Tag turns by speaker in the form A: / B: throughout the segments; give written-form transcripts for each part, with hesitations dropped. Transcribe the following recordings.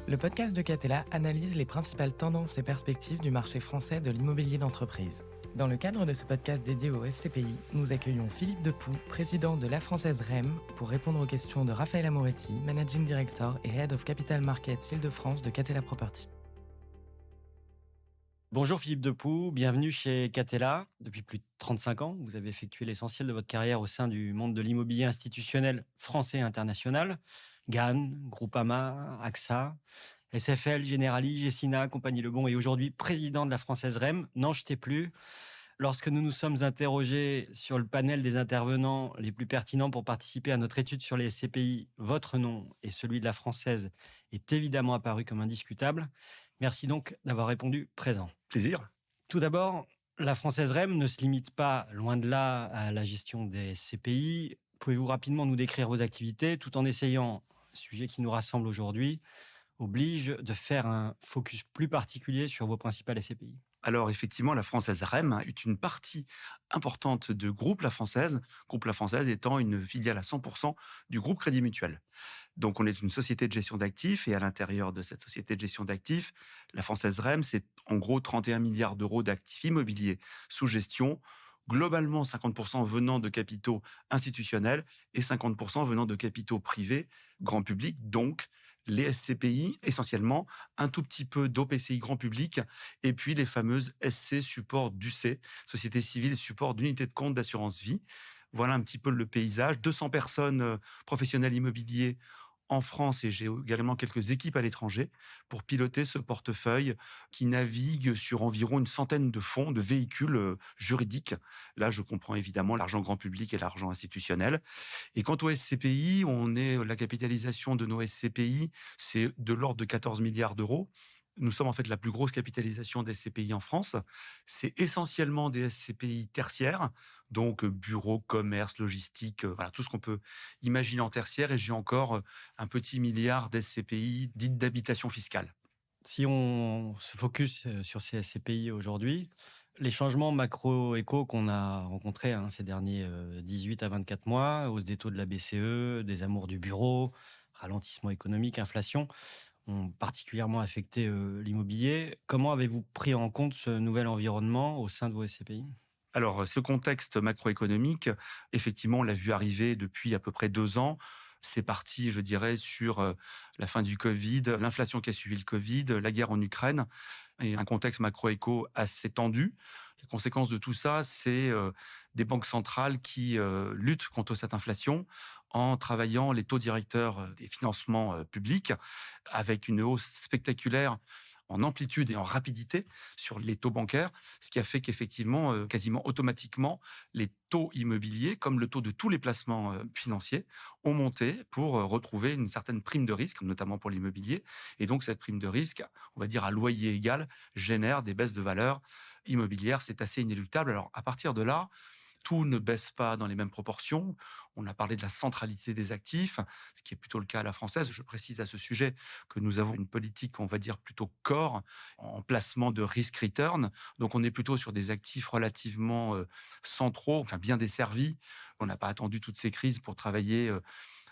A: Le podcast de Catella analyse les principales tendances et perspectives du marché français de l'immobilier d'entreprise. Dans le cadre de ce podcast dédié au SCPI, nous accueillons Philippe Depoux, président de La Française REM, pour répondre aux questions de Raphaël Amoretti, Managing Director et Head of Capital Markets Île-de-France de Catella Property.
B: Bonjour Philippe Depoux, bienvenue chez Catella. Depuis plus de 35 ans, vous avez effectué l'essentiel de votre carrière au sein du monde de l'immobilier institutionnel français et international. GAN, Groupama, AXA, SFL, Generali, Gecina, Compagnie Lebon et aujourd'hui président de La Française REM. N'en jetez plus. Lorsque nous nous sommes interrogés sur le panel des intervenants les plus pertinents pour participer à notre étude sur les SCPI, votre nom et celui de La Française est évidemment apparu comme indiscutable. Merci donc d'avoir répondu présent.
C: Plaisir.
B: Tout d'abord, La Française REM ne se limite pas, loin de là, à la gestion des SCPI. Pouvez-vous rapidement nous décrire vos activités tout en essayant, sujet qui nous rassemble aujourd'hui, oblige de faire un focus plus particulier sur vos principales SCPI?
C: Alors effectivement, La Française REM est une partie importante de Groupe La Française, Groupe La Française étant une filiale à 100% du groupe Crédit Mutuel. Donc on est une société de gestion d'actifs et à l'intérieur de cette société de gestion d'actifs, La Française REM, c'est en gros 31 milliards d'euros d'actifs immobiliers sous gestion, globalement 50% venant de capitaux institutionnels et 50% venant de capitaux privés, grand public, donc les SCPI, essentiellement, un tout petit peu d'OPCI grand public, et puis les fameuses SC support d'UC, Société civile support d'unité de compte d'assurance vie. Voilà un petit peu le paysage. 200 personnes professionnels immobiliers en France et j'ai également quelques équipes à l'étranger pour piloter ce portefeuille qui navigue sur environ une centaine de fonds, de véhicules juridiques. Là, je comprends évidemment l'argent grand public et l'argent institutionnel. Et quant aux SCPI, la capitalisation de nos SCPI, c'est de l'ordre de 14 milliards d'euros. Nous sommes en fait la plus grosse capitalisation des SCPI en France. C'est essentiellement des SCPI tertiaires, donc bureaux, commerce, logistique, voilà tout ce qu'on peut imaginer en tertiaire. Et j'ai encore un petit milliard d'SCPI dites d'habitation fiscale.
B: Si on se focus sur ces SCPI aujourd'hui, les changements macro-éco qu'on a rencontrés ces derniers 18 à 24 mois, hausse des taux de la BCE, des amours du bureau, ralentissement économique, inflation, ont particulièrement affecté l'immobilier. Comment avez-vous pris en compte ce nouvel environnement au sein de vos SCPI ?
C: Alors, ce contexte macroéconomique, effectivement, on l'a vu arriver depuis à peu près 2 ans. C'est parti, je dirais, sur la fin du Covid, l'inflation qui a suivi le Covid, la guerre en Ukraine et un contexte macroéco assez tendu. Les conséquences de tout ça, c'est des banques centrales qui luttent contre cette inflation en travaillant les taux directeurs des financements publics avec une hausse spectaculaire en amplitude et en rapidité sur les taux bancaires, ce qui a fait qu'effectivement, quasiment automatiquement, les taux immobiliers, comme le taux de tous les placements financiers, ont monté pour retrouver une certaine prime de risque, notamment pour l'immobilier. Et donc, cette prime de risque, on va dire à loyer égal, génère des baisses de valeur immobilière. C'est assez inéluctable. Alors, à partir de là, tout ne baisse pas dans les mêmes proportions. On a parlé de la centralité des actifs, ce qui est plutôt le cas à la française. Je précise à ce sujet que nous avons une politique, on va dire, plutôt core en placement de risk-return. Donc, on est plutôt sur des actifs relativement centraux, enfin bien desservis. On n'a pas attendu toutes ces crises pour travailler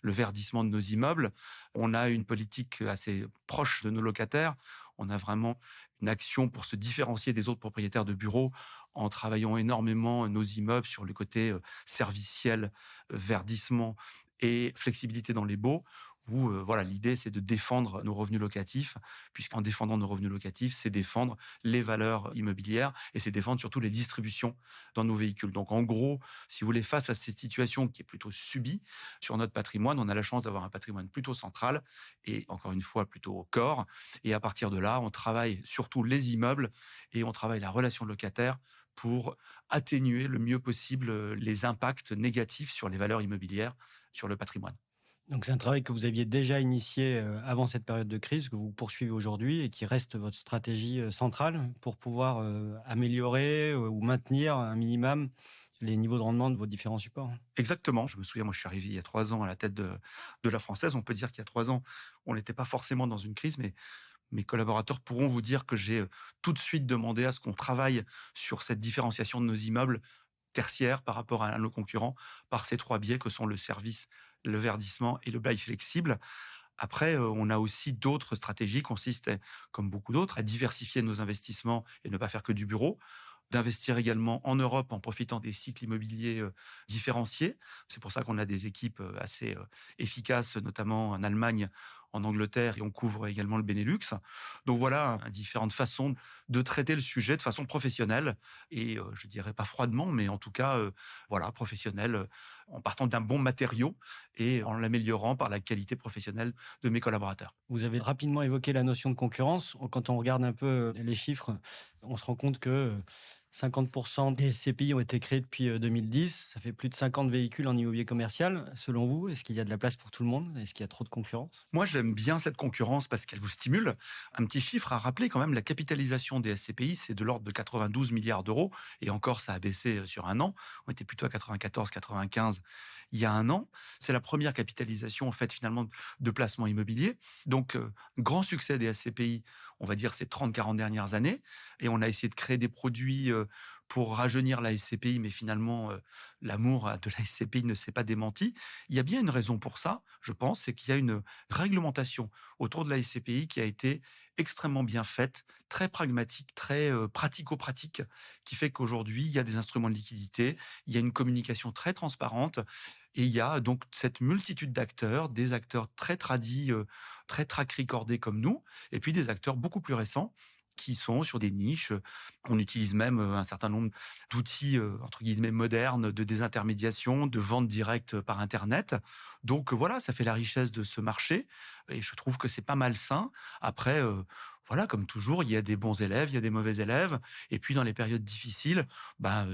C: le verdissement de nos immeubles. On a une politique assez proche de nos locataires. On a vraiment une action pour se différencier des autres propriétaires de bureaux en travaillant énormément nos immeubles sur le côté serviciel, verdissement et flexibilité dans les baux, où l'idée c'est de défendre nos revenus locatifs, puisqu'en défendant nos revenus locatifs, c'est défendre les valeurs immobilières et c'est défendre surtout les distributions dans nos véhicules. Donc en gros, si vous voulez, face à cette situation qui est plutôt subie sur notre patrimoine, on a la chance d'avoir un patrimoine plutôt central et encore une fois plutôt au corps. Et à partir de là, on travaille surtout les immeubles et on travaille la relation locataire pour atténuer le mieux possible les impacts négatifs sur les valeurs immobilières, sur le patrimoine.
B: Donc c'est un travail que vous aviez déjà initié avant cette période de crise, que vous poursuivez aujourd'hui et qui reste votre stratégie centrale pour pouvoir améliorer ou maintenir un minimum les niveaux de rendement de vos différents supports.
C: Exactement. Je me souviens, moi je suis arrivé il y a 3 ans à la tête de La Française. On peut dire qu'il y a 3 ans, on n'était pas forcément dans une crise, mais mes collaborateurs pourront vous dire que j'ai tout de suite demandé à ce qu'on travaille sur cette différenciation de nos immeubles tertiaires par rapport à nos concurrents par ces 3 biais que sont le service, le verdissement et le bail flexible. Après, on a aussi d'autres stratégies qui consistent, comme beaucoup d'autres, à diversifier nos investissements et ne pas faire que du bureau, d'investir également en Europe en profitant des cycles immobiliers différenciés. C'est pour ça qu'on a des équipes assez efficaces, notamment en Allemagne, en Angleterre, et on couvre également le Benelux. Donc voilà, différentes façons de traiter le sujet de façon professionnelle et je dirais pas froidement, mais en tout cas, voilà, professionnelle, en partant d'un bon matériau et en l'améliorant par la qualité professionnelle de mes collaborateurs.
B: Vous avez rapidement évoqué la notion de concurrence. Quand on regarde un peu les chiffres, on se rend compte que 50% des SCPI ont été créés depuis 2010. Ça fait plus de 50 véhicules en immobilier commercial. Selon vous, est-ce qu'il y a de la place pour tout le monde? Est-ce qu'il y a trop de concurrence?
C: Moi, j'aime bien cette concurrence parce qu'elle vous stimule. Un petit chiffre à rappeler quand même, la capitalisation des SCPI, c'est de l'ordre de 92 milliards d'euros. Et encore, ça a baissé sur un an. On était plutôt à 94, 95 il y a un an. C'est la première capitalisation, en fait, finalement, de placement immobilier. Donc, grand succès des SCPI, on va dire, ces 30, 40 dernières années. Et on a essayé de créer des produits pour rajeunir la SCPI, mais finalement, l'amour de la SCPI ne s'est pas démenti. Il y a bien une raison pour ça, je pense, c'est qu'il y a une réglementation autour de la SCPI qui a été extrêmement bien faite, très pragmatique, très pratico-pratique, qui fait qu'aujourd'hui, il y a des instruments de liquidité, il y a une communication très transparente, et il y a donc cette multitude d'acteurs, des acteurs très tradis, très track recordés comme nous, et puis des acteurs beaucoup plus récents qui sont sur des niches. On utilise même un certain nombre d'outils, entre guillemets, modernes de désintermédiation, de vente directe par Internet. Donc voilà, ça fait la richesse de ce marché et je trouve que c'est pas malsain. Après, voilà, comme toujours, il y a des bons élèves, il y a des mauvais élèves. Et puis, dans les périodes difficiles,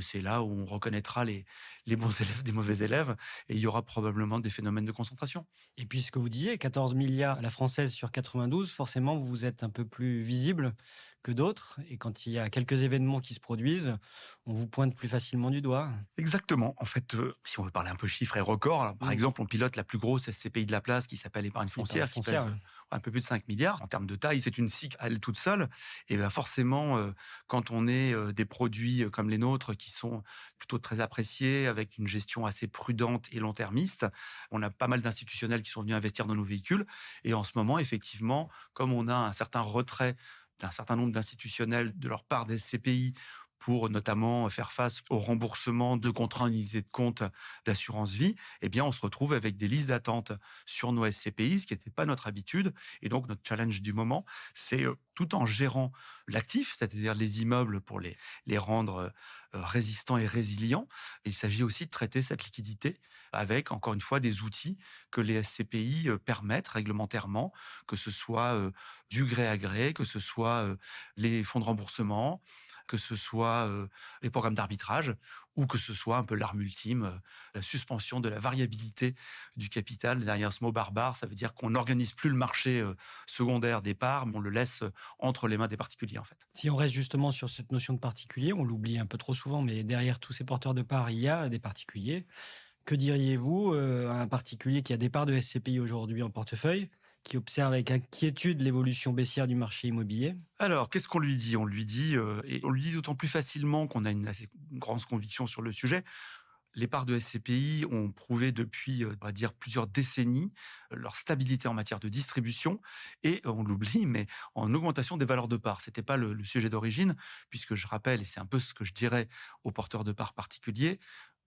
C: c'est là où on reconnaîtra les bons élèves des mauvais élèves et il y aura probablement des phénomènes de concentration.
B: Et puis, ce que vous disiez, 14 milliards à la française sur 92, forcément, vous êtes un peu plus visible que d'autres. Et quand il y a quelques événements qui se produisent, on vous pointe plus facilement du doigt.
C: Exactement. En fait, si on veut parler un peu chiffres et records, alors, par
B: Mmh.
C: exemple, on pilote la plus grosse SCPI de la place qui s'appelle Épargne foncière, qui pèse
B: Ouais.
C: un peu plus de 5 milliards. En termes de taille, c'est une SIC à elle toute seule. Et bien forcément, quand on est des produits comme les nôtres qui sont plutôt très appréciés, avec une gestion assez prudente et long-termiste, on a pas mal d'institutionnels qui sont venus investir dans nos véhicules. Et en ce moment, effectivement, comme on a un certain retrait d'un certain nombre d'institutionnels de leur part des SCPI pour notamment faire face au remboursement de contrats en unité de compte d'assurance vie, eh bien, on se retrouve avec des listes d'attente sur nos SCPI, ce qui n'était pas notre habitude. Et donc, notre challenge du moment, c'est tout en gérant l'actif, c'est-à-dire les immeubles pour les rendre résistants et résilients, il s'agit aussi de traiter cette liquidité avec, encore une fois, des outils que les SCPI permettent réglementairement, que ce soit du gré à gré, que ce soit les fonds de remboursement, que ce soit les programmes d'arbitrage ou que ce soit un peu l'arme ultime, la suspension de la variabilité du capital. Derrière ce mot barbare, ça veut dire qu'on n'organise plus le marché secondaire des parts, mais on le laisse entre les mains des particuliers, en fait.
B: Si on reste justement sur cette notion de particulier, on l'oublie un peu trop souvent, mais derrière tous ces porteurs de parts, il y a des particuliers. Que diriez-vous à un particulier qui a des parts de SCPI aujourd'hui en portefeuille, qui observe avec inquiétude l'évolution baissière du marché immobilier?
C: Alors, qu'est-ce qu'on lui dit? On lui dit, et on lui dit d'autant plus facilement qu'on a une assez grande conviction sur le sujet. Les parts de SCPI ont prouvé depuis, on va dire, plusieurs décennies, leur stabilité en matière de distribution et on l'oublie, mais en augmentation des valeurs de parts. C'était pas le sujet d'origine, puisque je rappelle, et c'est un peu ce que je dirais aux porteurs de parts particuliers,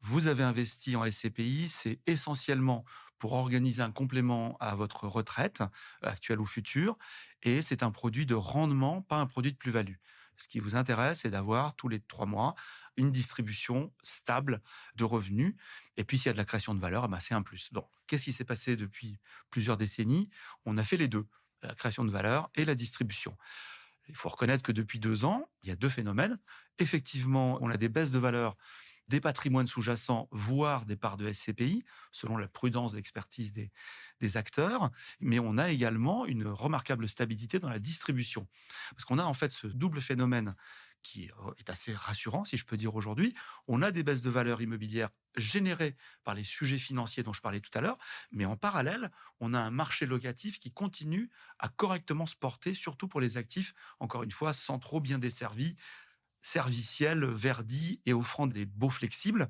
C: vous avez investi en SCPI, c'est essentiellement pour organiser un complément à votre retraite, actuelle ou future, et c'est un produit de rendement, pas un produit de plus-value. Ce qui vous intéresse, c'est d'avoir tous les 3 mois une distribution stable de revenus. Et puis, s'il y a de la création de valeur, c'est un plus. Donc, qu'est-ce qui s'est passé depuis plusieurs décennies? On a fait les deux, la création de valeur et la distribution. Il faut reconnaître que depuis 2 ans, il y a deux phénomènes. Effectivement, on a des baisses de valeur des patrimoines sous-jacents, voire des parts de SCPI, selon la prudence d'expertise des acteurs. Mais on a également une remarquable stabilité dans la distribution. Parce qu'on a en fait ce double phénomène qui est assez rassurant, si je peux dire aujourd'hui. On a des baisses de valeur immobilière générées par les sujets financiers dont je parlais tout à l'heure, mais en parallèle, on a un marché locatif qui continue à correctement se porter, surtout pour les actifs, encore une fois, sans trop bien desservis, serviciels, verdis et offrant des baux flexibles.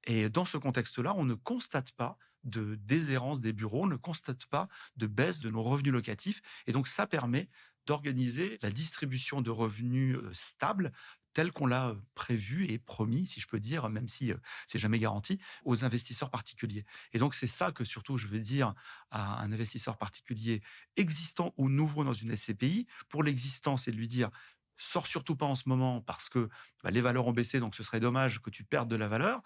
C: Et dans ce contexte-là, on ne constate pas de déshérence des bureaux, on ne constate pas de baisse de nos revenus locatifs. Et donc, ça permet d'organiser la distribution de revenus stable tel qu'on l'a prévu et promis, si je peux dire, même si c'est jamais garanti, aux investisseurs particuliers. Et donc, c'est ça que surtout je veux dire à un investisseur particulier existant ou nouveau dans une SCPI. Pour l'existant, c'est de lui dire, sors surtout pas en ce moment parce que les valeurs ont baissé, donc ce serait dommage que tu perdes de la valeur,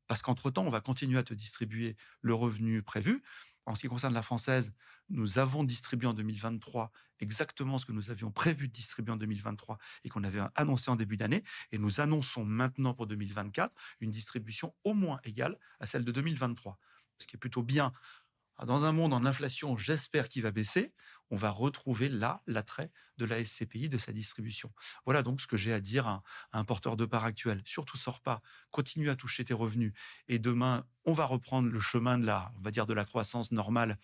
C: parce qu'entre-temps, on va continuer à te distribuer le revenu prévu. En ce qui concerne la Française, nous avons distribué en 2023 exactement ce que nous avions prévu de distribuer en 2023 et qu'on avait annoncé en début d'année. Et nous annonçons maintenant pour 2024 une distribution au moins égale à celle de 2023. Ce qui est plutôt bien. Dans un monde en inflation, j'espère qu'il va baisser, on va retrouver là l'attrait de la SCPI, de sa distribution. Voilà donc ce que j'ai à dire à un porteur de part actuel. Surtout sors pas, continue à toucher tes revenus. Et demain, on va reprendre le chemin de la croissance normale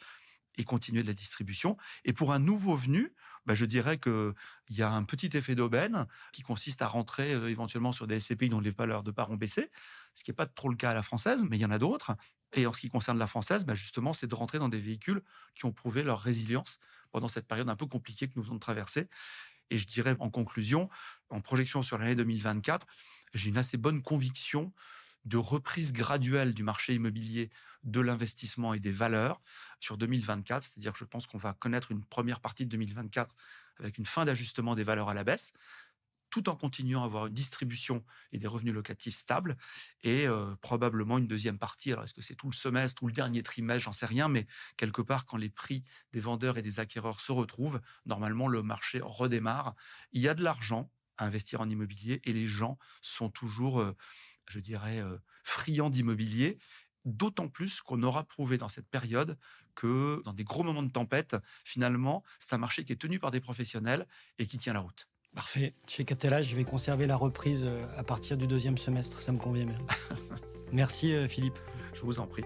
C: et continuer de la distribution. Et pour un nouveau venu, je dirais qu'il y a un petit effet d'aubaine qui consiste à rentrer éventuellement sur des SCPI dont les valeurs de part ont baissé, ce qui n'est pas trop le cas à la Française, mais il y en a d'autres. Et en ce qui concerne la Française, justement, c'est de rentrer dans des véhicules qui ont prouvé leur résilience pendant cette période un peu compliquée que nous venons de traverser. Et je dirais en conclusion, en projection sur l'année 2024, j'ai une assez bonne conviction de reprise graduelle du marché immobilier, de l'investissement et des valeurs sur 2024. C'est-à-dire que je pense qu'on va connaître une première partie de 2024 avec une fin d'ajustement des valeurs à la baisse, tout en continuant à avoir une distribution et des revenus locatifs stables, et probablement une deuxième partie. Alors, est-ce que c'est tout le semestre ou le dernier trimestre, j'en sais rien, mais quelque part, quand les prix des vendeurs et des acquéreurs se retrouvent, normalement, le marché redémarre. Il y a de l'argent à investir en immobilier et les gens sont toujours, friands d'immobilier, d'autant plus qu'on aura prouvé dans cette période que dans des gros moments de tempête, finalement, c'est un marché qui est tenu par des professionnels et qui tient la route.
B: Parfait. Chez Catella, je vais conserver la reprise à partir du deuxième semestre. Ça me convient bien. Merci Philippe.
C: Je vous en prie.